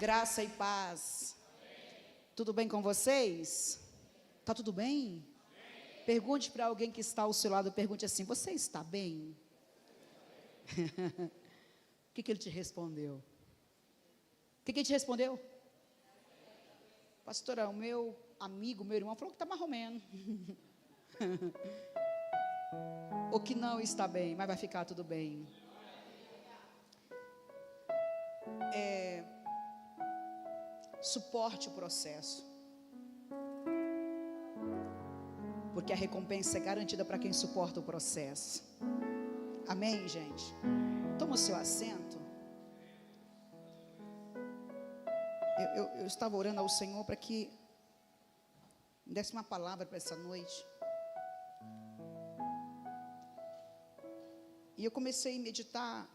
Graça e paz. Tudo bem com vocês? Tá tudo bem? Pergunte para alguém que está ao seu lado, pergunte assim: você está bem? O que ele te respondeu? O que ele te respondeu? Pastora, o meu amigo, meu irmão falou que está mais ou menos. Ou que não está bem, mas vai ficar tudo bem. Suporte o processo, porque a recompensa é garantida para quem suporta o processo. Amém, gente? Toma o seu assento. Eu estava orando ao Senhor para que me desse uma palavra para essa noite. E eu comecei a meditar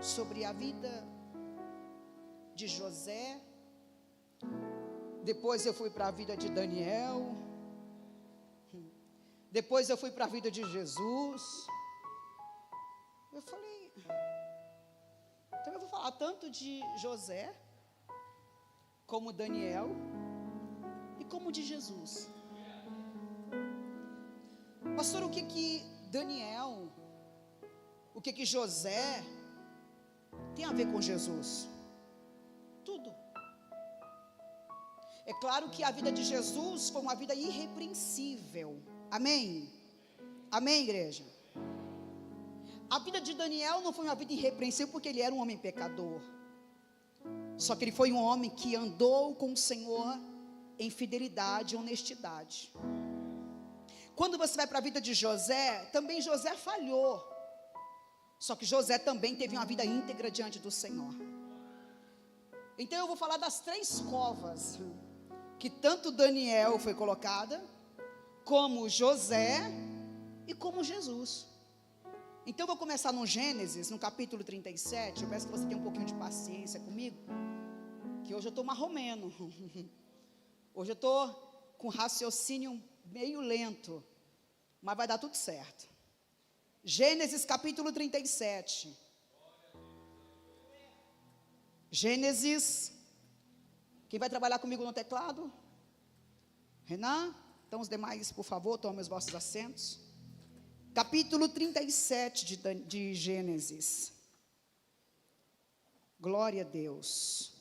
sobre a vida de José. Depois eu fui para a vida de Daniel. Depois eu fui para a vida de Jesus. Eu falei, então eu vou falar tanto de José, como Daniel, e como de Jesus. Pastor, o que Daniel, o que José tem a ver com Jesus? Tudo. É claro que a vida de Jesus foi uma vida irrepreensível. Amém? Amém, igreja? A vida de Daniel não foi uma vida irrepreensível porque ele era um homem pecador. Só que ele foi um homem que andou com o Senhor em fidelidade e honestidade. Quando você vai para a vida de José, também José falhou. Só que José também teve uma vida íntegra diante do Senhor. Então eu vou falar das 3 covas que tanto Daniel foi colocada, como José e como Jesus. Então eu vou começar no Gênesis, no capítulo 37. Eu peço que você tenha um pouquinho de paciência comigo, que hoje eu estou marromeno. Hoje eu estou com raciocínio meio lento, mas vai dar tudo certo. Gênesis capítulo 37. Gênesis. Quem vai trabalhar comigo no teclado? Renan? Então os demais, por favor, tomem os vossos assentos. Capítulo 37 de Gênesis. Glória a Deus.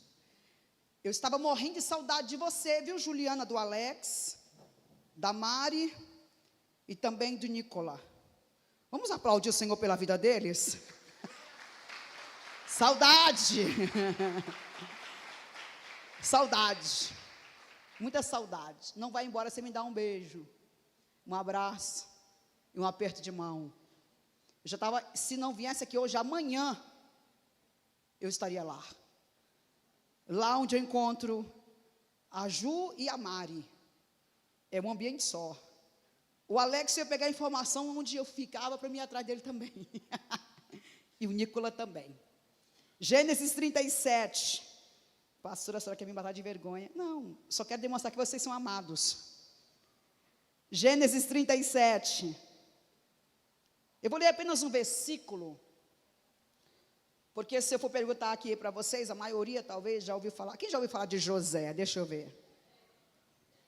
Eu estava morrendo de saudade de você, viu, Juliana, do Alex, da Mari e também do Nicola. Vamos aplaudir o Senhor pela vida deles? Saudade. Saudade. Muita saudade. Não vai embora sem me dar um beijo, um abraço e um aperto de mão. Eu já estava, se não viesse aqui hoje, amanhã eu estaria lá. Lá onde eu encontro a Ju e a Mari. É um ambiente só. O Alex ia pegar a informação onde eu ficava para mim ir atrás dele também. E o Nicola também. Gênesis 37. Pastora, a senhora quer me matar de vergonha? Não, só quero demonstrar que vocês são amados. Gênesis 37. Eu vou ler apenas um versículo, porque se eu for perguntar aqui para vocês, a maioria talvez já ouviu falar. Quem já ouviu falar de José? Deixa eu ver.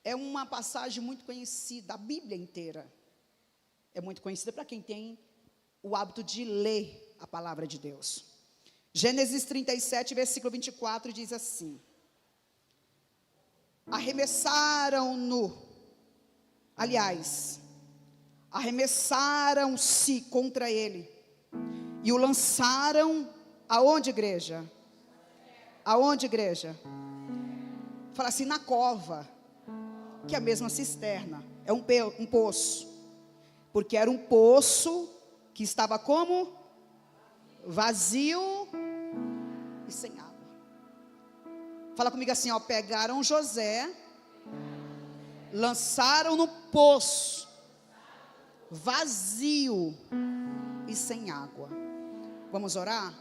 É uma passagem muito conhecida, a Bíblia inteira é muito conhecida para quem tem o hábito de ler a palavra de Deus. Gênesis 37, versículo 24, diz assim: arremessaram-se contra ele e o lançaram aonde, igreja? Aonde, igreja? Fala assim, na cova, que é a mesma cisterna, é um poço, porque era um poço que estava como? Vazio e sem água. Fala comigo assim, ó: pegaram José, lançaram no poço, vazio e sem água. Vamos orar?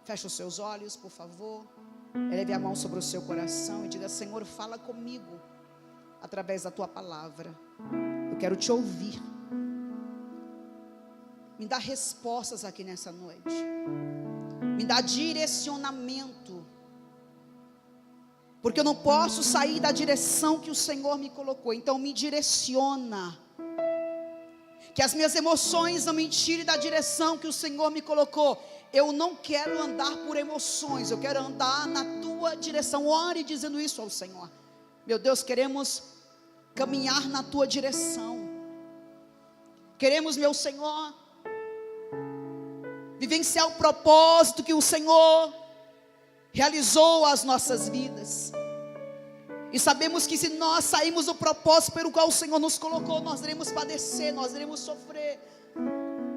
Feche os seus olhos, por favor. Eleve a mão sobre o seu coração e diga: Senhor, fala comigo através da tua palavra. Eu quero te ouvir. Me dá respostas aqui nessa noite. Me dá direcionamento porque eu não posso sair da direção que o Senhor me colocou. Então me direciona, que as minhas emoções não me tirem da direção que o Senhor me colocou. Eu não quero andar por emoções, eu quero andar na tua direção. Ore dizendo isso ao Senhor. Meu Deus, queremos caminhar na tua direção. Queremos, meu Senhor, vivenciar o propósito que o Senhor realizou às nossas vidas. E sabemos que se nós sairmos do propósito pelo qual o Senhor nos colocou, nós iremos padecer, nós iremos sofrer,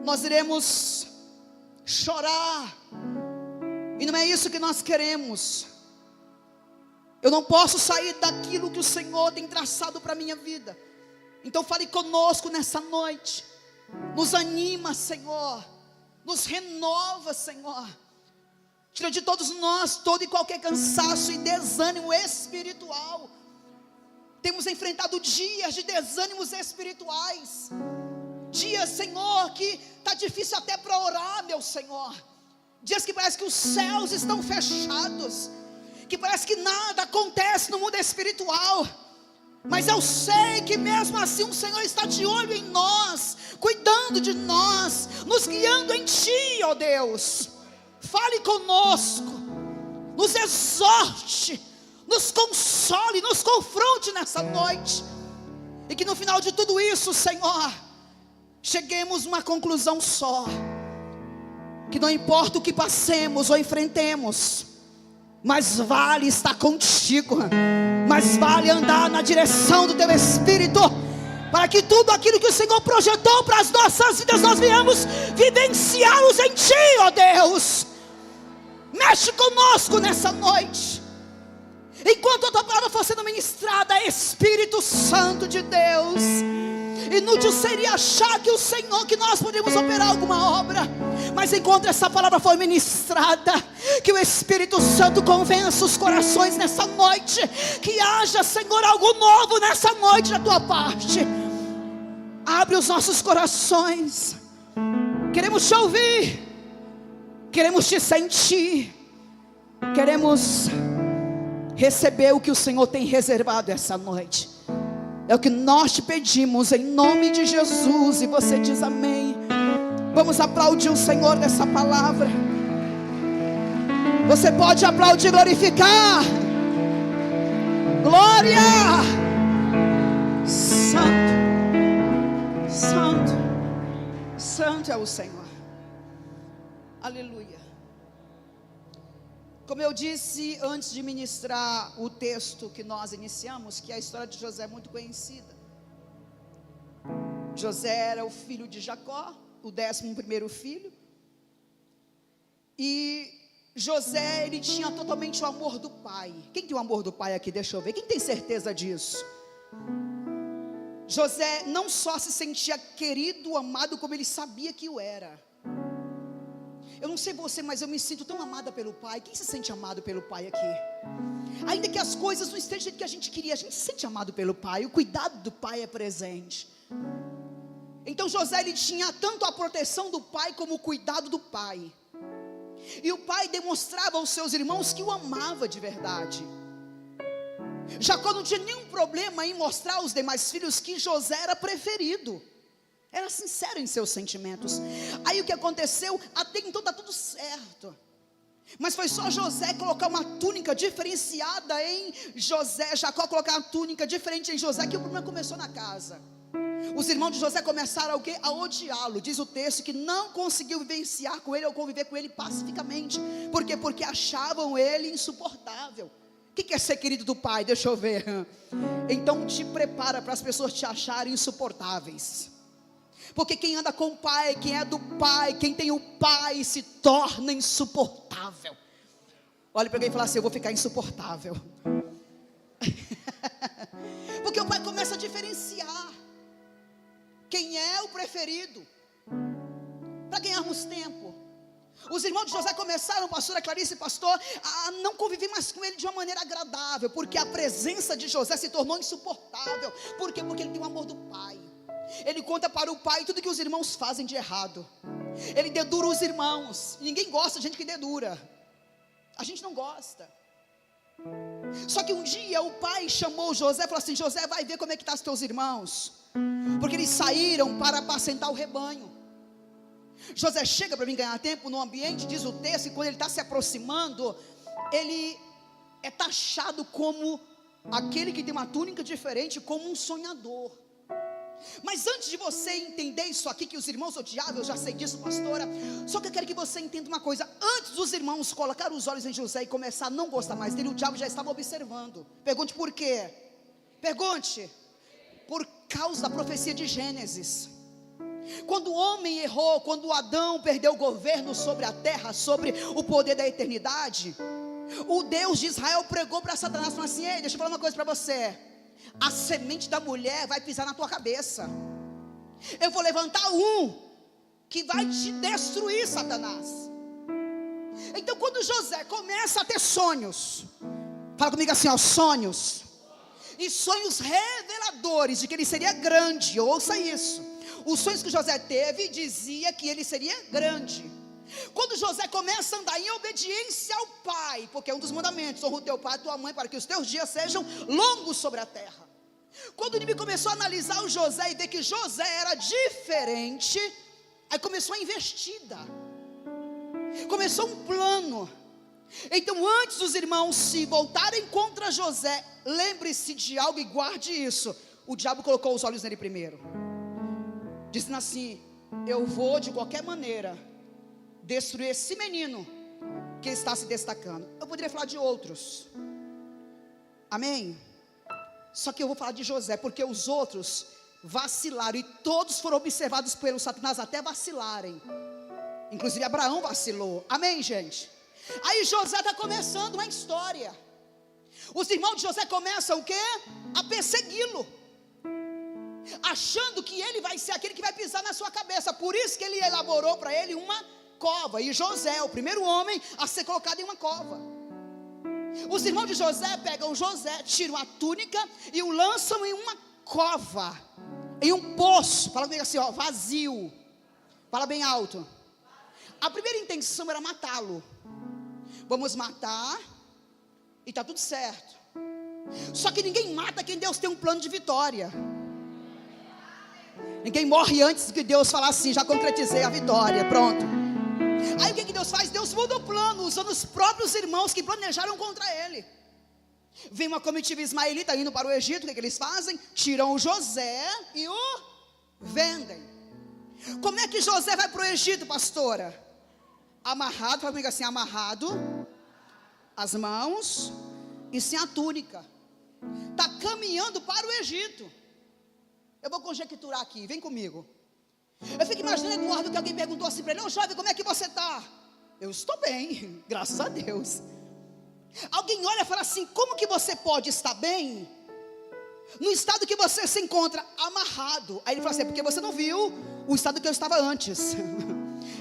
nós iremos chorar. E não é isso que nós queremos. Eu não posso sair daquilo que o Senhor tem traçado para a minha vida. Então fale conosco nessa noite. Nos anima, Senhor. Nos renova, Senhor. Tira de todos nós todo e qualquer cansaço e desânimo espiritual. Temos enfrentado dias de desânimos espirituais. Dias, Senhor, que está difícil até para orar, meu Senhor. Dias que parece que os céus estão fechados, que parece que nada acontece no mundo espiritual. Mas eu sei que mesmo assim o Senhor está de olho em nós, cuidando de nós, nos guiando em Ti, ó Deus. Fale conosco, nos exorte, nos console, nos confronte nessa noite. E que no final de tudo isso, Senhor, cheguemos a uma conclusão só: que não importa o que passemos ou enfrentemos, mas vale estar contigo, mas vale andar na direção do Teu Espírito, para que tudo aquilo que o Senhor projetou para as nossas vidas, nós venhamos vivenciá-los em Ti, ó Deus. Mexe conosco nessa noite. Enquanto a Tua palavra for sendo ministrada, Espírito Santo de Deus, inútil seria achar que o Senhor, que nós podemos operar alguma obra, mas enquanto essa palavra for ministrada, que o Espírito Santo convença os corações nessa noite, que haja, Senhor, algo novo nessa noite da Tua parte. Abre os nossos corações, queremos Te ouvir, queremos Te sentir, queremos receber o que o Senhor tem reservado essa noite. É o que nós Te pedimos em nome de Jesus. E você diz amém. Vamos aplaudir o Senhor dessa palavra. Você pode aplaudir, glorificar. Glória. Santo, Santo, Santo é o Senhor. Aleluia. Como eu disse antes de ministrar o texto que nós iniciamos, que a história de José é muito conhecida. José era o filho de Jacó, o 11º filho. E José, ele tinha totalmente o amor do pai. Quem tem o amor do pai aqui? Deixa eu ver. Quem tem certeza disso? José não só se sentia querido, amado, como ele sabia que o era. Eu não sei você, mas eu me sinto tão amada pelo pai. Quem se sente amado pelo pai aqui? Ainda que as coisas não estejam do jeito que a gente queria, a gente se sente amado pelo pai. O cuidado do pai é presente. Então José, ele tinha tanto a proteção do pai como o cuidado do pai. E o pai demonstrava aos seus irmãos que o amava de verdade. Jacó não tinha nenhum problema em mostrar aos demais filhos que José era preferido. Era sincero em seus sentimentos. Aí o que aconteceu? Até então está tudo certo. Mas foi só José colocar uma túnica diferenciada em José, Jacó colocar uma túnica diferente em José, que o problema começou na casa. Os irmãos de José começaram a odiá-lo. Diz o texto que não conseguiu vivenciar com ele ou conviver com ele pacificamente. Por quê? Porque achavam ele insuportável. O que é ser querido do pai? Deixa eu ver. Então te prepara para as pessoas te acharem insuportáveis. Porque quem anda com o pai, quem é do pai, quem tem o pai, se torna insuportável. Olha para alguém e fala assim: eu vou ficar insuportável. Porque o pai começa a diferenciar quem é o preferido, para ganharmos tempo. Os irmãos de José começaram, pastora Clarice e pastor, a não conviver mais com ele de uma maneira agradável, porque a presença de José se tornou insuportável. Por quê? Porque ele tem o amor do pai. Ele conta para o pai tudo que os irmãos fazem de errado. Ele dedura os irmãos. Ninguém gosta de gente que dedura. A gente não gosta. Só que um dia o pai chamou José e falou assim: José, vai ver como é que estão os teus irmãos, porque eles saíram para apacentar o rebanho. José chega para mim ganhar tempo no ambiente, diz o texto, e quando ele está se aproximando, ele é taxado como aquele que tem uma túnica diferente, como um sonhador. Mas antes de você entender isso aqui, que os irmãos odiavam, eu já sei disso, pastora, só que eu quero que você entenda uma coisa. Antes dos irmãos colocar os olhos em José e começar a não gostar mais dele, o diabo já estava observando. Pergunte por quê? Pergunte. Por causa da profecia de Gênesis. Quando o homem errou, quando Adão perdeu o governo sobre a terra, sobre o poder da eternidade, o Deus de Israel pregou para Satanás, falando assim: ei, deixa eu falar uma coisa para você, a semente da mulher vai pisar na tua cabeça. Eu vou levantar um que vai te destruir, Satanás. Então quando José começa a ter sonhos, fala comigo assim, ó, sonhos, e sonhos reveladores de que ele seria grande. Ouça isso. Os sonhos que José teve dizia que ele seria grande. Quando José começa a andar em obediência ao pai, porque é um dos mandamentos: honra o teu pai e tua mãe, para que os teus dias sejam longos sobre a terra. Quando o inimigo começou a analisar o José e ver que José era diferente, aí começou a investida, começou um plano. Então, antes dos irmãos se voltarem contra José, lembre-se de algo e guarde isso: o diabo colocou os olhos nele primeiro, dizendo assim: eu vou de qualquer maneira destruir esse menino que está se destacando. Eu poderia falar de outros, amém? Só que eu vou falar de José, porque os outros vacilaram, e todos foram observados pelo Satanás até vacilarem. Inclusive Abraão vacilou, amém, gente? Aí José está começando uma história. Os irmãos de José começam o quê? A persegui-lo, achando que ele vai ser aquele que vai pisar na sua cabeça. Por isso que ele elaborou para ele uma cova, e José é o primeiro homem a ser colocado em uma cova. Os irmãos de José pegam José, tiram a túnica e o lançam em uma cova, em um poço. Fala comigo assim, ó, vazio. Fala bem alto. A primeira intenção era matá-lo. Vamos matar e está tudo certo. Só que ninguém mata quem Deus tem um plano de vitória. Ninguém morre antes que Deus falar assim: já concretizei a vitória, pronto. Aí o que Deus faz? Deus muda o plano, usando os próprios irmãos que planejaram contra ele. Vem uma comitiva ismaelita indo para o Egito. O que eles fazem? Tiram o José e o vendem. Como é que José vai para o Egito, pastora? Amarrado, fala comigo assim, amarrado, as mãos e sem a túnica. Está caminhando para o Egito. Eu vou conjecturar aqui, vem comigo. Eu fico imaginando, Eduardo, que alguém perguntou assim para ele: ô jovem, como é que você está? Eu estou bem, graças a Deus. Alguém olha e fala assim: como que você pode estar bem no estado que você se encontra amarrado? Aí ele fala assim: porque você não viu o estado que eu estava antes.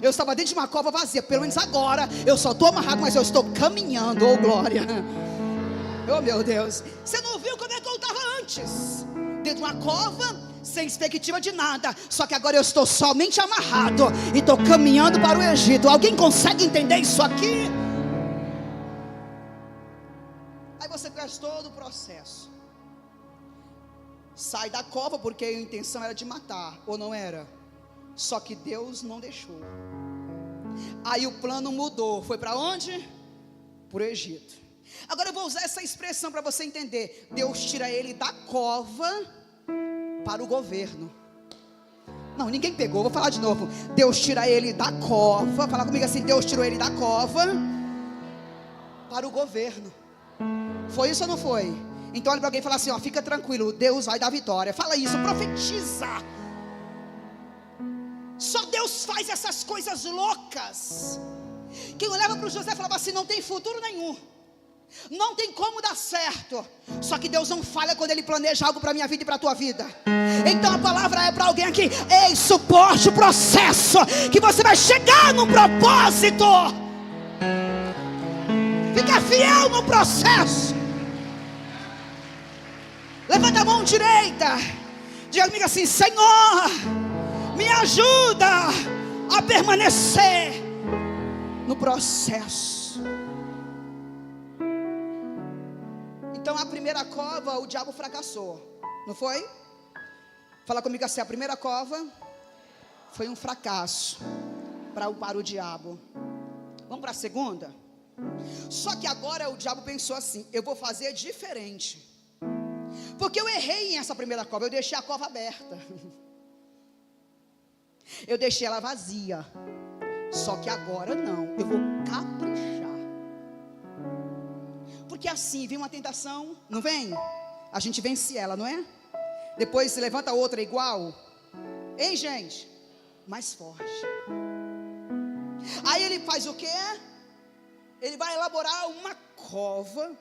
Eu estava dentro de uma cova vazia. Pelo menos agora eu só estou amarrado, mas eu estou caminhando. Oh glória, oh meu Deus. Você não viu como é que eu estava antes? Dentro de uma cova, sem perspectiva de nada. Só que agora eu estou somente amarrado e estou caminhando para o Egito. Alguém consegue entender isso aqui? Aí você faz todo o processo. Sai da cova, porque a intenção era de matar, ou não era? Só que Deus não deixou. Aí o plano mudou. Foi para onde? Para o Egito. Agora eu vou usar essa expressão para você entender. Deus tira ele da cova para o governo. Não, ninguém pegou, vou falar de novo. Deus tira ele da cova. Fala comigo assim: Deus tirou ele da cova para o governo. Foi isso ou não foi? Então olha para alguém e fala assim, ó, fica tranquilo, Deus vai dar vitória. Fala isso, profetiza. Só Deus faz essas coisas loucas. Quem olhava para o José falava assim: não tem futuro nenhum, não tem como dar certo. Só que Deus não falha quando Ele planeja algo para a minha vida e para a tua vida. Então a palavra é para alguém aqui: ei, suporte o processo, que você vai chegar no propósito. Fica fiel no processo. Levanta a mão direita, diga comigo assim: Senhor, me ajuda a permanecer no processo. Então a primeira cova o diabo fracassou, não foi? Fala comigo assim, a primeira cova foi um fracasso para o diabo. Vamos para a segunda? Só que agora o diabo pensou assim, eu vou fazer diferente. Porque eu errei nessa primeira cova, eu deixei a cova aberta. Eu deixei ela vazia. Só que agora não, eu vou caprichar. Porque assim, vem uma tentação, não vem? A gente vence ela, não é? Depois se levanta outra igual. Hein, gente? Mais forte. Aí ele faz o quê? Ele vai elaborar uma cova.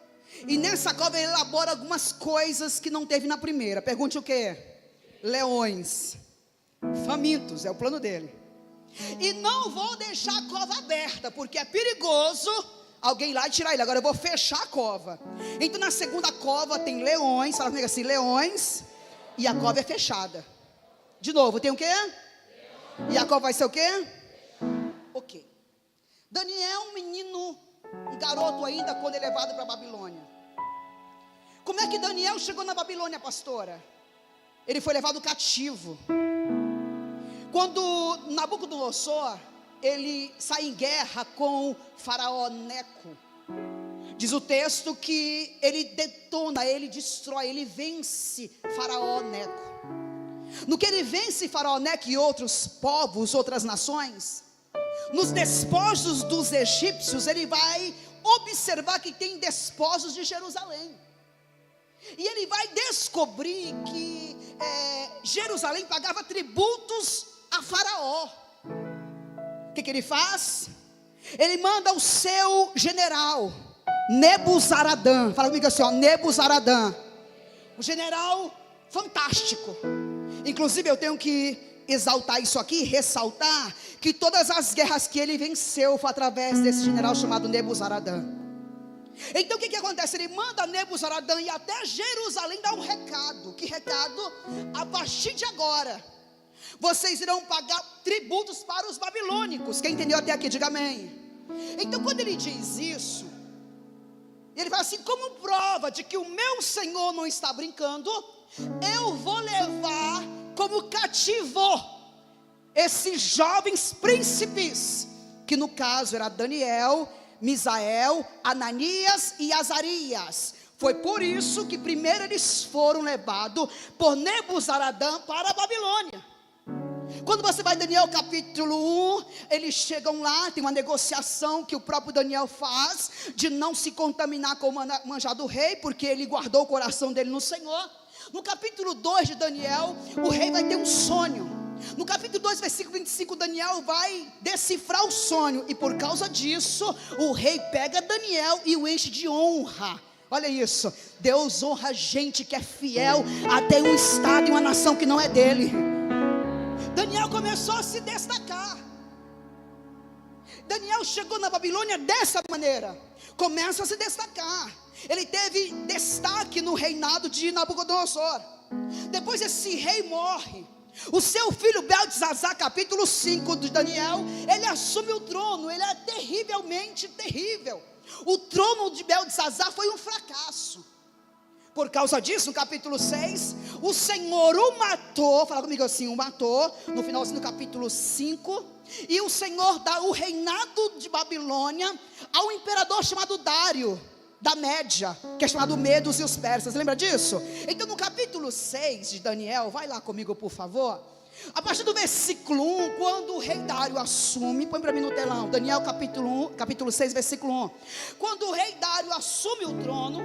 E nessa cova ele elabora algumas coisas que não teve na primeira. Pergunte o quê? Leões, famintos, é o plano dele. E não vou deixar a cova aberta, porque é perigoso alguém ir lá e tirar ele. Agora eu vou fechar a cova. Então na segunda cova tem leões. Fala comigo assim, leões. E a cova é fechada. De novo, tem o quê? E a cova vai ser o quê? Ok. Daniel, um menino, um garoto ainda, quando é levado para a Babilônia. Como é que Daniel chegou na Babilônia, pastora? Ele foi levado cativo. Quando Nabucodonosor, ele sai em guerra com Faraó Neco, diz o texto que ele detona, ele destrói, ele vence Faraó Neco. No que ele vence Faraó Neco e outros povos, outras nações, nos despojos dos egípcios, ele vai observar que tem despojos de Jerusalém. E ele vai descobrir que Jerusalém pagava tributos a Faraó. O que ele faz? Ele manda o seu general Nebuzaradã. Fala comigo assim, ó, Nebuzaradã. Um general fantástico. Inclusive eu tenho que exaltar isso aqui, ressaltar que todas as guerras que ele venceu foi através desse general chamado Nebuzaradã. Então o que acontece? Ele manda Nebuzaradã ir até Jerusalém dar um recado. Que recado? A partir de agora vocês irão pagar tributos para os babilônicos. Quem entendeu até aqui, diga amém. Então quando ele diz isso, ele fala assim, como prova de que o meu Senhor não está brincando, eu vou levar como cativo esses jovens príncipes, que no caso era Daniel, Misael, Ananias e Azarias. Foi por isso que primeiro eles foram levados por Nebuzaradã para a Babilônia. Quando você vai em Daniel capítulo 1, eles chegam lá, tem uma negociação que o próprio Daniel faz, de não se contaminar com o manjar do rei, porque ele guardou o coração dele no Senhor. No capítulo 2 de Daniel, o rei vai ter um sonho. No capítulo 2, versículo 25, Daniel vai decifrar o sonho. E por causa disso, o rei pega Daniel e o enche de honra. Olha isso, Deus honra gente que é fiel até um estado e uma nação que não é dele. Daniel começou a se destacar. Daniel chegou na Babilônia dessa maneira. Começa a se destacar. Ele teve destaque no reinado de Nabucodonosor. Depois esse rei morre. O seu filho Beltesazar, capítulo 5 de Daniel, ele assume o trono. Ele é terrivelmente terrível. O trono de Beltesazar foi um fracasso. Por causa disso, no capítulo 6, o Senhor o matou. Fala comigo assim, o matou. No finalzinho do capítulo 5. E o Senhor dá o reinado de Babilônia ao imperador chamado Dário, da Média, que é chamado Medos e os Persas. Lembra disso? Então no capítulo 6 de Daniel, vai lá comigo por favor. A partir do versículo 1, quando o rei Dário assume, põe para mim no telão, Daniel capítulo 6, versículo 1. Quando o rei Dário assume o trono,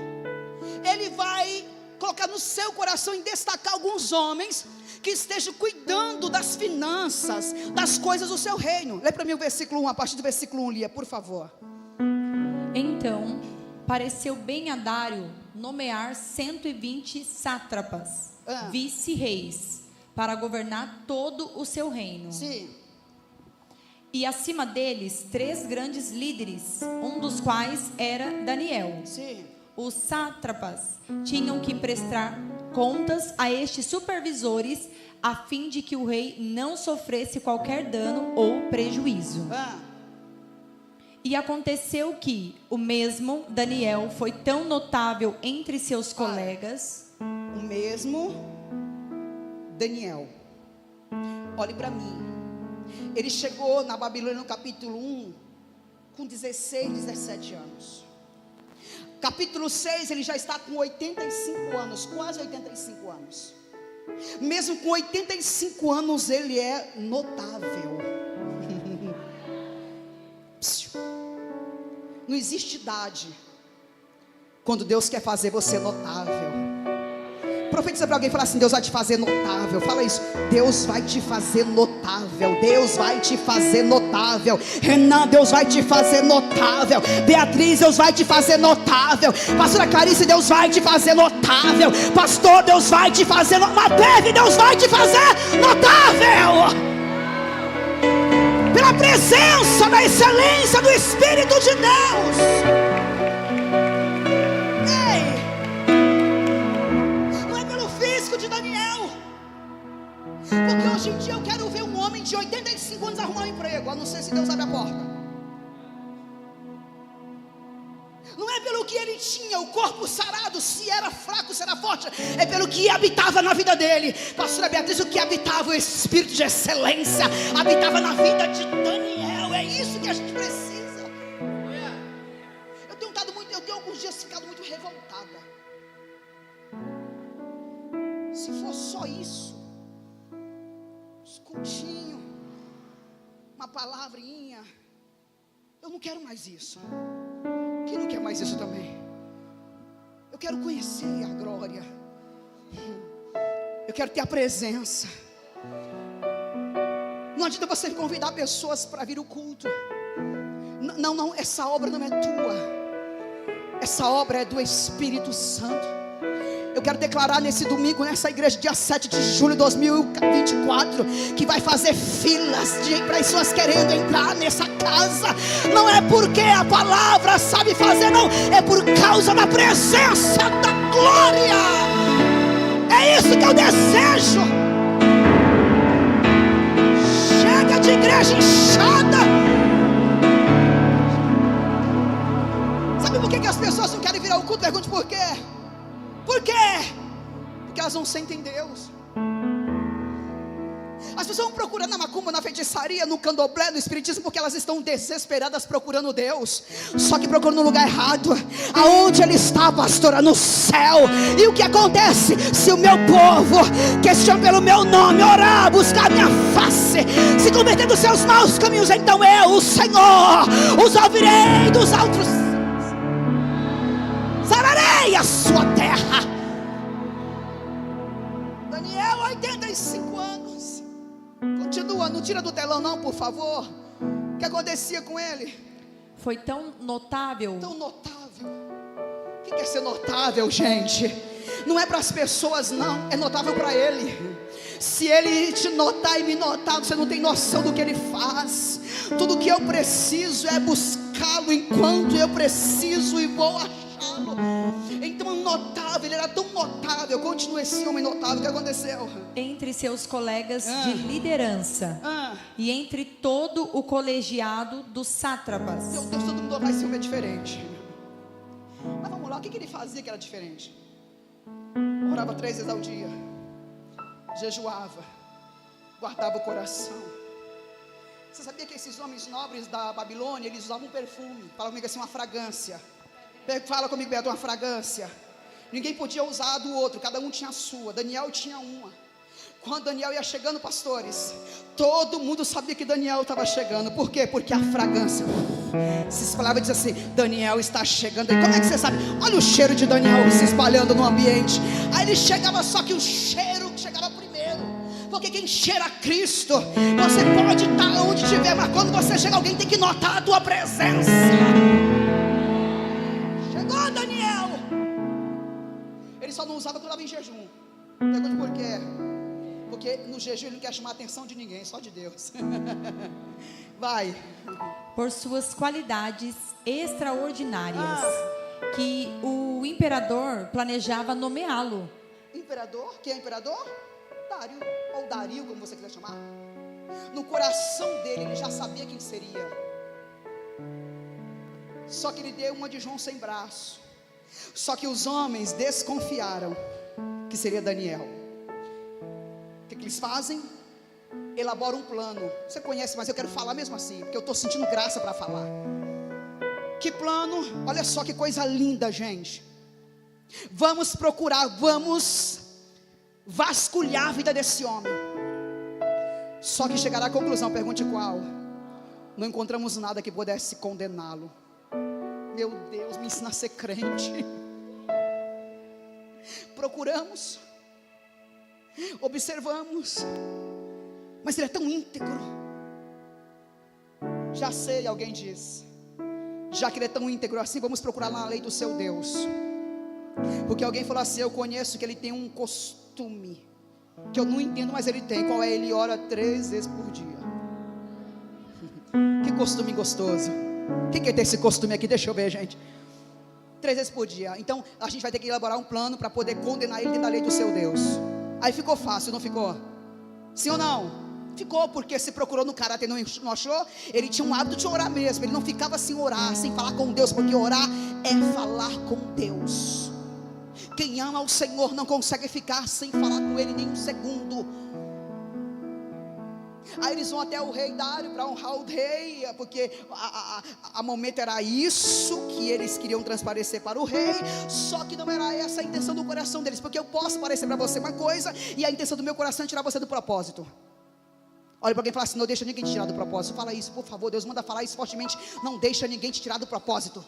ele vai colocar no seu coração em destacar alguns homens que estejam cuidando das finanças, das coisas do seu reino. Lê para mim o versículo 1, a partir do versículo 1, Lia, por favor. Então pareceu bem a Dário nomear 120 sátrapas, vice-reis, para governar todo o seu reino. Sim. E acima deles 3 grandes líderes, um dos quais era Daniel. Sim. Os sátrapas tinham que prestar contas a estes supervisores, a fim de que o rei não sofresse qualquer dano ou prejuízo. E aconteceu que o mesmo Daniel foi tão notável entre seus colegas. O mesmo Daniel. Olhe para mim. Ele chegou na Babilônia no capítulo 1 com 16, 17 anos. Capítulo 6 ele já está com 85 anos, quase 85 anos. Mesmo com 85 anos ele é notável. Não existe idade quando Deus quer fazer você notável. Profetiza para alguém e fala assim: Deus vai te fazer notável. Fala isso: Deus vai te fazer notável. Deus vai te fazer notável. Renan, Deus vai te fazer notável. Beatriz, Deus vai te fazer notável. Pastora Clarice, Deus vai te fazer notável. Pastor, Deus vai te fazer notável. Deus vai te fazer notável. Pela presença da excelência do Espírito de Deus. De Daniel, porque hoje em dia eu quero ver um homem de 85 anos arrumar um emprego, a não ser se Deus abre a porta. Não é pelo que ele tinha, o corpo sarado, se era fraco, se era forte, é pelo que habitava na vida dele. Pastora Beatriz, o que habitava, o Espírito de excelência habitava na vida de Daniel. É isso que a gente precisa. Eu tenho alguns dias ficado muito revoltada. Se for só isso, escutinho, uma palavrinha, eu não quero mais isso. Quem não quer mais isso também? Eu quero conhecer a glória. Eu quero ter a presença. Não adianta você convidar pessoas para vir ao culto. Não, essa obra não é tua. Essa obra é do Espírito Santo. Eu quero declarar nesse domingo, nessa igreja, dia 7 de julho de 2024, que vai fazer filas de pessoas querendo entrar nessa casa. Não é porque a palavra sabe fazer, não, é por causa da presença da glória. É isso que eu desejo. Chega de igreja inchada. Sabe por que as pessoas não querem vir ao culto? Pergunte por quê. Por quê? Porque elas não sentem Deus. As pessoas vão procurando na macumba, na feitiçaria, no candomblé, no espiritismo, porque elas estão desesperadas procurando Deus. Só que procuram no lugar errado. Aonde Ele está, pastora? No céu. E o que acontece? Se o meu povo, que se chama pelo meu nome, orar, buscar a minha face, se converter dos seus maus caminhos, então eu, o Senhor, os ouvirei dos altos, sararei a sua terra. Daniel, 85 anos. Continua, não tira do telão não, por favor. O que acontecia com ele? Foi tão notável. Tão notável. O que é ser notável, gente? Não é para as pessoas não, é notável para ele. Se ele te notar e me notar, você não tem noção do que ele faz. Tudo que eu preciso é buscá-lo enquanto eu preciso e vou achá-lo. Então notável, ele era tão notável. Continua esse homem notável. O que aconteceu? Entre seus colegas de liderança e entre todo o colegiado dos sátrapas. Meu Deus, todo mundo vai ser um diferente. Mas vamos lá, o que ele fazia que era diferente? Orava 3 vezes ao dia, jejuava, guardava o coração. Você sabia que esses homens nobres da Babilônia, eles usavam um perfume? Fala comigo assim, uma fragrância. Fala comigo, Beto, uma fragrância. Ninguém podia usar a do outro, cada um tinha a sua. Daniel tinha uma. Quando Daniel ia chegando, pastores, todo mundo sabia que Daniel estava chegando. Por quê? Porque a fragrância se espalhava e dizia assim: Daniel está chegando. E como é que você sabe? Olha o cheiro de Daniel se espalhando no ambiente. Aí ele chegava, só que o cheiro chegava primeiro. Porque quem cheira a Cristo, você pode estar onde estiver, mas quando você chega, alguém tem que notar a tua presença. Chegou Daniel. Ele só não usava quando estava em jejum. Pergunta por quê? Porque no jejum ele não quer chamar a atenção de ninguém, só de Deus. Vai. Por suas qualidades extraordinárias, que o imperador planejava nomeá-lo. Imperador? Quem é imperador? Dário, ou Dario, como você quiser chamar. No coração dele, ele já sabia quem seria. Só que ele deu uma de João sem braço. Só que os homens desconfiaram que seria Daniel. O que eles fazem? Elaboram um plano. Você conhece, mas eu quero falar mesmo assim, porque eu estou sentindo graça para falar. Que plano? Olha só que coisa linda, gente. Vamos procurar, vamos vasculhar a vida desse homem. Só que chegará à conclusão, pergunte qual. Não encontramos nada que pudesse condená-lo. Meu Deus, me ensina a ser crente. Procuramos, observamos, mas ele é tão íntegro. Já sei, alguém diz, já que ele é tão íntegro assim, vamos procurar na lei do seu Deus. Porque alguém falou assim: eu conheço que ele tem um costume, que eu não entendo, mas ele tem. Qual é? Ele ora 3 vezes por dia. Que costume gostoso. Quem quer ter esse costume aqui? Deixa eu ver, gente. 3 vezes por dia. Então a gente vai ter que elaborar um plano para poder condenar ele dentro da lei do seu Deus. Aí ficou fácil, não ficou? Sim ou não? Ficou, porque se procurou no caráter e não achou. Ele tinha um hábito de orar mesmo. Ele não ficava sem orar, sem falar com Deus, porque orar é falar com Deus. Quem ama o Senhor não consegue ficar sem falar com Ele nem um segundo. Aí eles vão até o rei Dário para honrar o rei, porque a momento era isso que eles queriam transparecer para o rei. Só que não era essa a intenção do coração deles, porque eu posso parecer para você uma coisa e a intenção do meu coração é tirar você do propósito. Olha para alguém e fala assim: não deixa ninguém te tirar do propósito. Fala isso, por favor, Deus manda falar isso fortemente. Não deixa ninguém te tirar do propósito.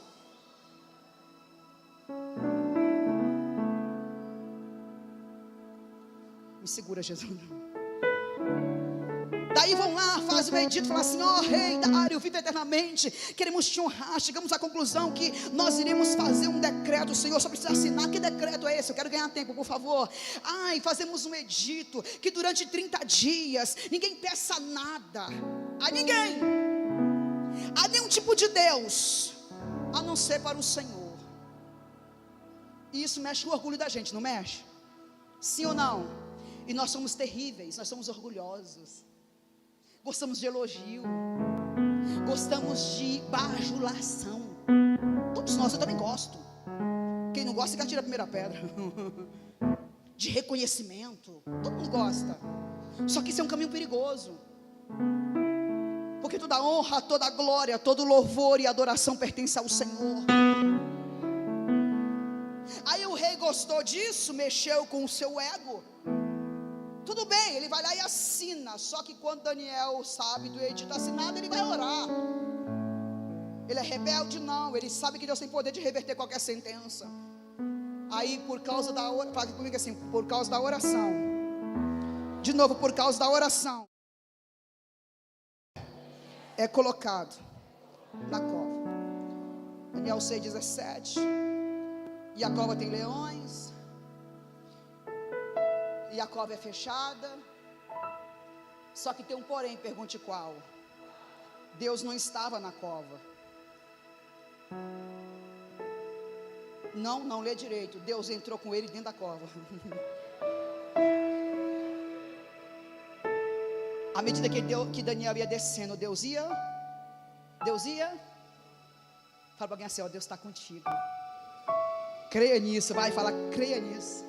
Me segura, Jesus. Daí vão lá, fazem o edito, falam assim: ó rei Dário, vive eternamente, queremos te honrar. Chegamos à conclusão que nós iremos fazer um decreto. O Senhor só precisa assinar. Que decreto é esse? Eu quero ganhar tempo, por favor. Fazemos um edito que durante 30 dias ninguém peça nada a ninguém, a nenhum tipo de Deus, a não ser para o Senhor. E isso mexe com o orgulho da gente, não mexe? Sim ou não? E nós somos terríveis, nós somos orgulhosos. Gostamos de elogio, gostamos de bajulação. Todos nós, eu também gosto. Quem não gosta, que atira a primeira pedra. De reconhecimento, todo mundo gosta. Só que isso é um caminho perigoso, porque toda honra, toda glória, todo louvor e adoração pertence ao Senhor. Aí o rei gostou disso, mexeu com o seu ego. Tudo bem, ele vai lá e assina. Só que quando Daniel sabe do edito assinado, ele vai orar. Ele é rebelde? Não. Ele sabe que Deus tem poder de reverter qualquer sentença. Aí por causa da oração, fala comigo assim: por causa da oração. De novo, por causa da oração, é colocado na cova. Daniel 6,17. E a cova tem leões, e a cova é fechada. Só que tem um porém, pergunte qual. Deus não estava na cova. Não lê direito. Deus entrou com ele dentro da cova. À medida que Daniel ia descendo, Deus ia. Fala para alguém assim: ó, Deus está contigo. Creia nisso, vai falar, creia nisso.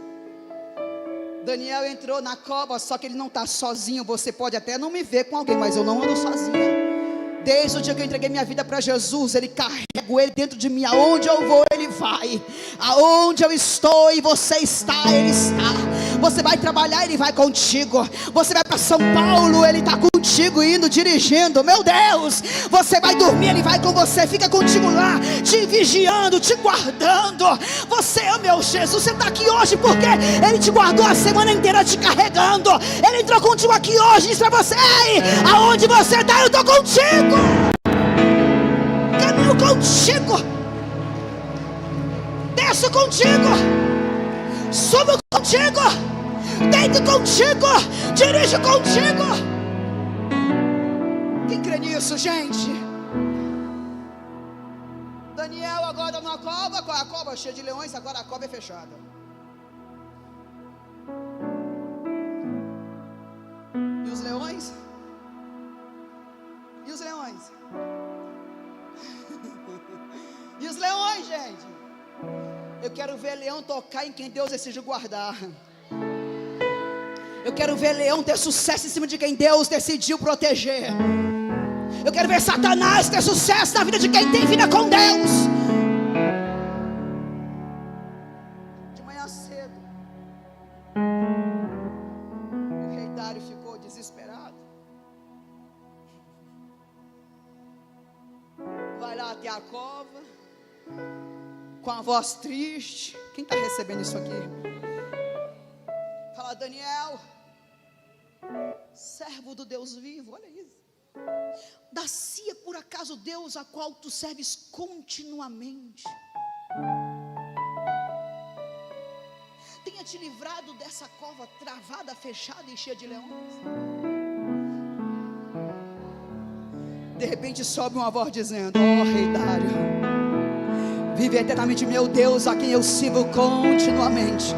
Daniel entrou na cova, só que ele não está sozinho. Você pode até não me ver com alguém, mas eu não ando sozinho. Desde o dia que eu entreguei minha vida para Jesus, Ele carrega Ele dentro de mim. Aonde eu vou, Ele vai. Aonde eu estou e você está, Ele está. Você vai trabalhar, Ele vai contigo. Você vai para São Paulo, Ele está contigo, indo, dirigindo. Meu Deus, você vai dormir, Ele vai com você. Fica contigo lá, te vigiando, te guardando. Você, meu Jesus, você está aqui hoje porque Ele te guardou a semana inteira te carregando. Ele entrou contigo aqui hoje, disse para você: ei, aonde você está, eu estou contigo. Caminho contigo, desço contigo, subo contigo, deito contigo, dirijo contigo. Quem crê nisso, gente? Daniel agora numa cova, a cova cheia de leões, agora a cova é fechada. E os leões? gente, eu quero ver leão tocar em quem Deus decidiu guardar. Eu quero ver leão ter sucesso em cima de quem Deus decidiu proteger. Eu quero ver Satanás ter sucesso na vida de quem tem vida com Deus. De manhã cedo, o rei Dário ficou desesperado. Vai lá até a cova, com a voz triste. Quem está recebendo isso aqui? Fala: Daniel, servo do Deus vivo, olha isso. Dá-se por acaso Deus a qual tu serves continuamente tenha te livrado dessa cova travada, fechada e cheia de leões? De repente sobe uma voz dizendo: ó rei Dário, vive eternamente meu Deus, a quem eu sirvo continuamente.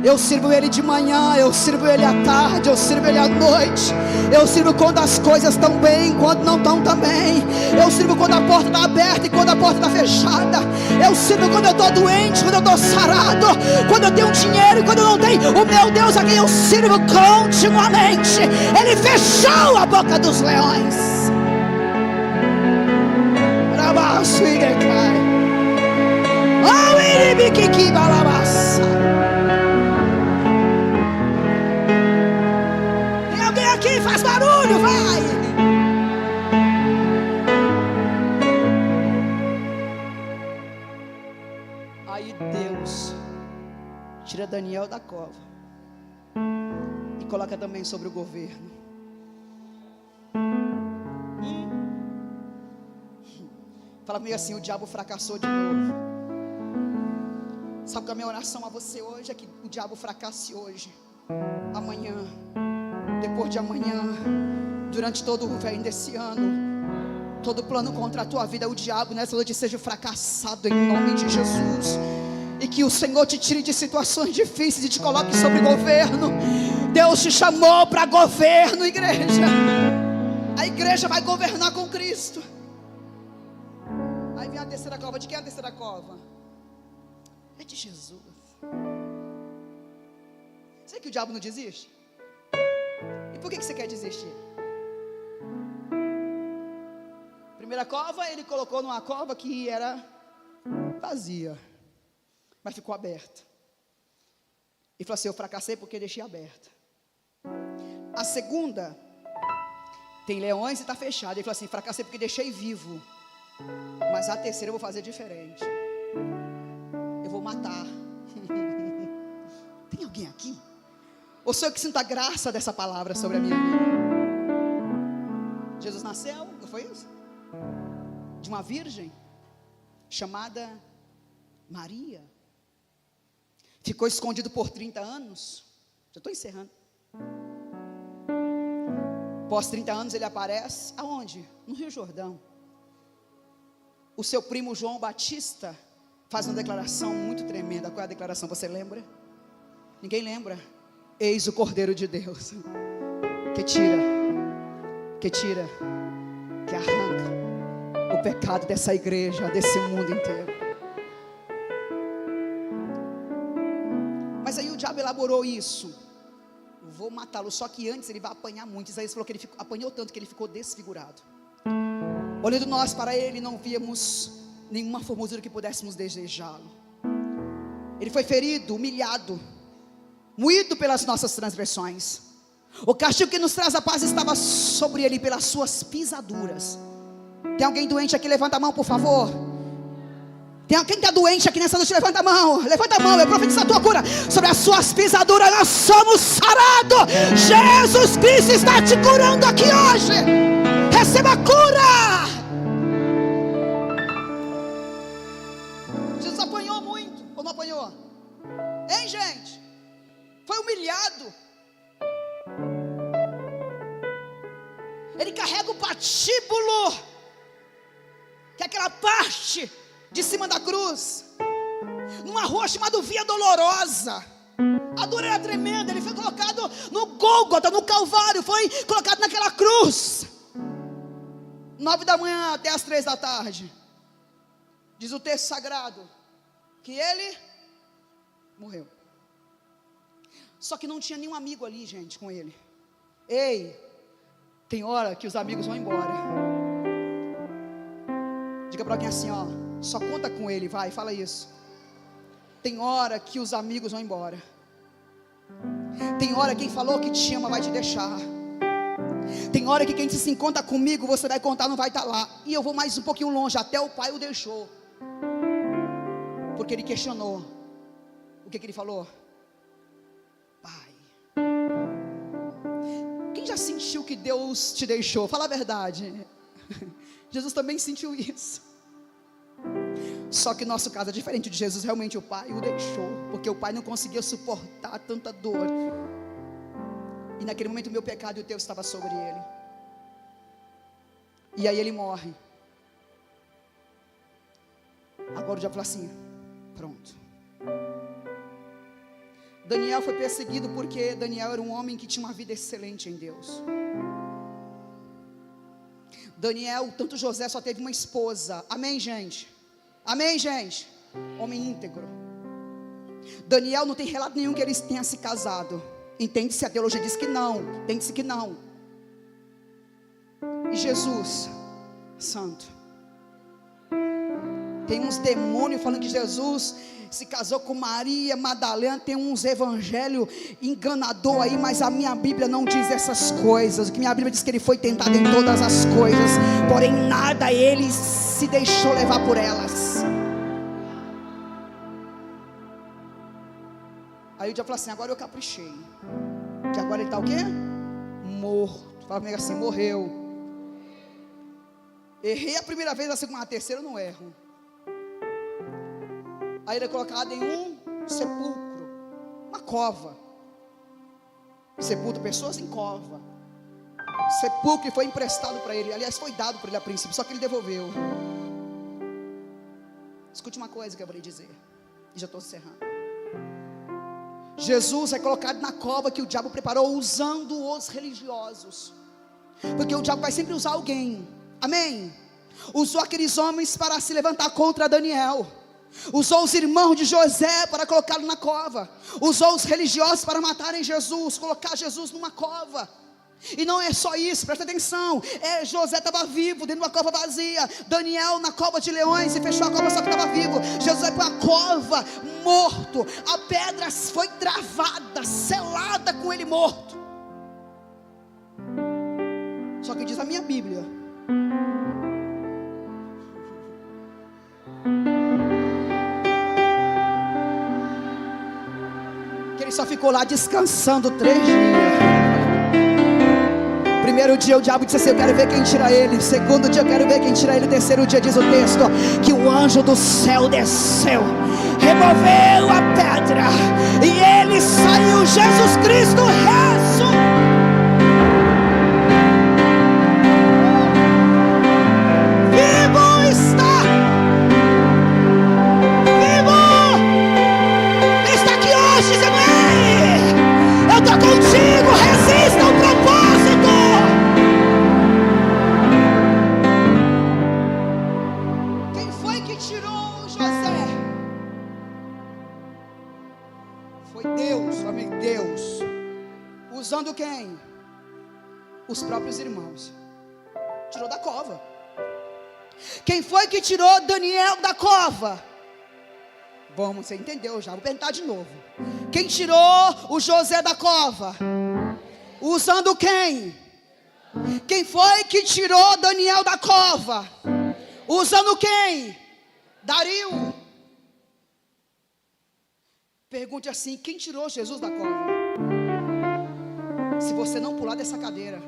Eu sirvo Ele de manhã, eu sirvo Ele à tarde, eu sirvo Ele à noite. Eu sirvo quando as coisas estão bem, quando não estão também. Eu sirvo quando a porta está aberta e quando a porta está fechada. Eu sirvo quando eu estou doente, quando eu estou sarado, quando eu tenho dinheiro e quando eu não tenho. O meu Deus a quem eu sirvo continuamente, Ele fechou a boca dos leões. Rabaço e decai. Oh, iribiquiqui balabassa. Aqui, faz barulho, vai! Aí Deus tira Daniel da cova e coloca também sobre o governo. Fala comigo assim: o diabo fracassou de novo. Sabe que a minha oração a você hoje é que o diabo fracasse hoje, amanhã, depois de amanhã, durante todo o reino desse ano. Todo plano contra a tua vida, o diabo nessa noite seja fracassado em nome de Jesus. E que o Senhor te tire de situações difíceis e te coloque sobre governo. Deus te chamou para governo, igreja. A igreja vai governar com Cristo. Aí vem a terceira cova. De quem é a terceira cova? É de Jesus. Sei que o diabo não desiste. E por que você quer desistir? Primeira cova, ele colocou numa cova que era vazia, mas ficou aberta. E falou assim: eu fracassei porque deixei aberta. A segunda, tem leões e está fechada. Ele falou assim: fracassei porque deixei vivo. Mas a terceira eu vou fazer diferente. Eu vou matar. Tem alguém aqui? Ou sou eu que sinto a graça dessa palavra sobre a minha vida? Jesus nasceu, não foi isso? De uma virgem chamada Maria. Ficou escondido por 30 anos. Já estou encerrando. Após 30 anos ele aparece. Aonde? No Rio Jordão. O seu primo João Batista faz uma declaração muito tremenda. Qual é a declaração? Você lembra? Ninguém lembra. Eis o Cordeiro de Deus, que tira, que arranca o pecado dessa igreja, desse mundo inteiro. Mas aí o diabo elaborou isso: vou matá-lo, só que antes ele vai apanhar muito. Isaías falou que ele apanhou tanto que ele ficou desfigurado. Olhando nós para ele, não víamos nenhuma formosura que pudéssemos desejá-lo. Ele foi ferido, humilhado, moído pelas nossas transgressões. O castigo que nos traz a paz estava sobre ele, pelas suas pisaduras. Tem alguém doente aqui? Levanta a mão, por favor. Tem alguém que está doente aqui nessa noite? Levanta a mão, eu profetizo a tua cura. Sobre as suas pisaduras nós somos sarados. Jesus Cristo está te curando aqui hoje. Receba a cura. Jesus apanhou muito, ou não apanhou? Hein, gente? Foi humilhado. Ele carrega o patíbulo, que é aquela parte de cima da cruz, numa rua chamada Via Dolorosa. A dor era tremenda. Ele foi colocado no Gólgota, no Calvário. Foi colocado naquela cruz, 9 da manhã até as 3 da tarde. Diz o texto sagrado que ele morreu. Só que não tinha nenhum amigo ali, gente, com ele. Ei, tem hora que os amigos vão embora. Diga para alguém assim, ó, só conta com ele, vai, fala isso. Tem hora que os amigos vão embora. Tem hora que quem falou que te ama vai te deixar. Tem hora que quem se encontra comigo, você vai contar, não vai estar lá. E eu vou mais um pouquinho longe, até o pai o deixou. Porque ele questionou. O que ele falou? Pai. Quem já sentiu que Deus te deixou? Fala a verdade. Jesus também sentiu isso. Só que nosso caso é diferente de Jesus. Realmente o pai o deixou, porque o pai não conseguia suportar tanta dor. E naquele momento o meu pecado e o teu estava sobre ele. E aí ele morre. Agora o diabo fala assim, pronto. Daniel foi perseguido porque Daniel era um homem que tinha uma vida excelente em Deus. Daniel, tanto José só teve uma esposa. Amém, gente? Amém, gente? Homem íntegro. Daniel não tem relato nenhum que eles tenham se casado. Entende-se, a teologia diz que não. Entende-se que não. E Jesus, santo, tem uns demônios falando que Jesus se casou com Maria Madalena. Tem uns evangelhos enganador aí, mas a minha Bíblia não diz essas coisas. A minha Bíblia diz que ele foi tentado em todas as coisas, porém nada ele se deixou levar por elas. Aí o diabo fala assim, agora eu caprichei. Que agora ele está o quê? Morto. Fala comigo assim, morreu. Errei a primeira vez, a segunda, a terceira eu não erro. Aí ele é colocado em um sepulcro, uma cova. Sepulta pessoas em cova. Sepulcro que foi emprestado para ele. Aliás, foi dado para ele a princípio, só que ele devolveu. Escute uma coisa que eu vou lhe dizer, e já estou encerrando. Jesus é colocado na cova que o diabo preparou, usando os religiosos. Porque o diabo vai sempre usar alguém. Amém? Usou aqueles homens para se levantar contra Daniel. Usou os irmãos de José para colocá-lo na cova. Usou os religiosos para matarem Jesus, colocar Jesus numa cova. E não é só isso, presta atenção. José estava vivo dentro de uma cova vazia. Daniel na cova de leões e fechou a cova, só que estava vivo. Jesus vai para a cova morto. A pedra foi travada, selada com ele morto. Só que diz a minha Bíblia, que ele só ficou lá descansando 3 dias. Primeiro dia o diabo disse assim, eu quero ver quem tira ele. Segundo dia eu quero ver quem tira ele. Terceiro dia diz o texto que o anjo do céu desceu, removeu a pedra, e ele saiu, Jesus Cristo rezo. Vivo está. Vivo. Ele está aqui hoje, dizendo, ei, eu estou contigo, resista ao propósito. Usando quem? Os próprios irmãos. Tirou da cova. Quem foi que tirou Daniel da cova? Bom, você entendeu já, vou perguntar de novo. Quem tirou o José da cova? Usando quem? Quem foi que tirou Daniel da cova? Usando quem? Dario. Pergunte assim, quem tirou Jesus da cova? Se você não pular dessa cadeira,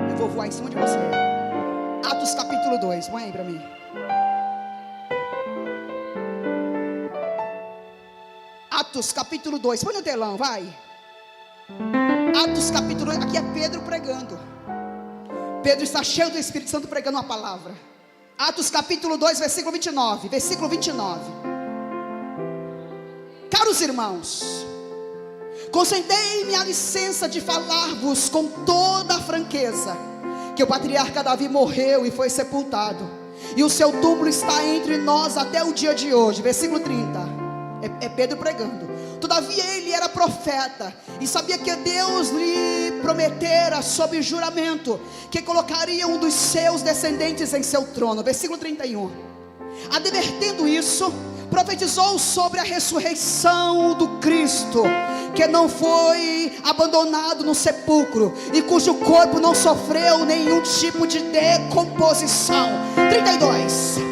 eu vou voar em cima de você. Atos capítulo 2, põe aí para mim. Atos capítulo 2, põe no telão, vai. Atos capítulo 2, aqui é Pedro pregando. Pedro está cheio do Espírito Santo pregando uma palavra. Atos capítulo 2, versículo 29. Versículo 29. Caros irmãos, concedei-me a licença de falar-vos com toda a franqueza, que o patriarca Davi morreu e foi sepultado, e o seu túmulo está entre nós até o dia de hoje. Versículo 30. É Pedro pregando. Todavia ele era profeta e sabia que Deus lhe prometera sob juramento que colocaria um dos seus descendentes em seu trono. Versículo 31. Advertendo isso, profetizou sobre a ressurreição do Cristo, que não foi abandonado no sepulcro e cujo corpo não sofreu nenhum tipo de decomposição. 32.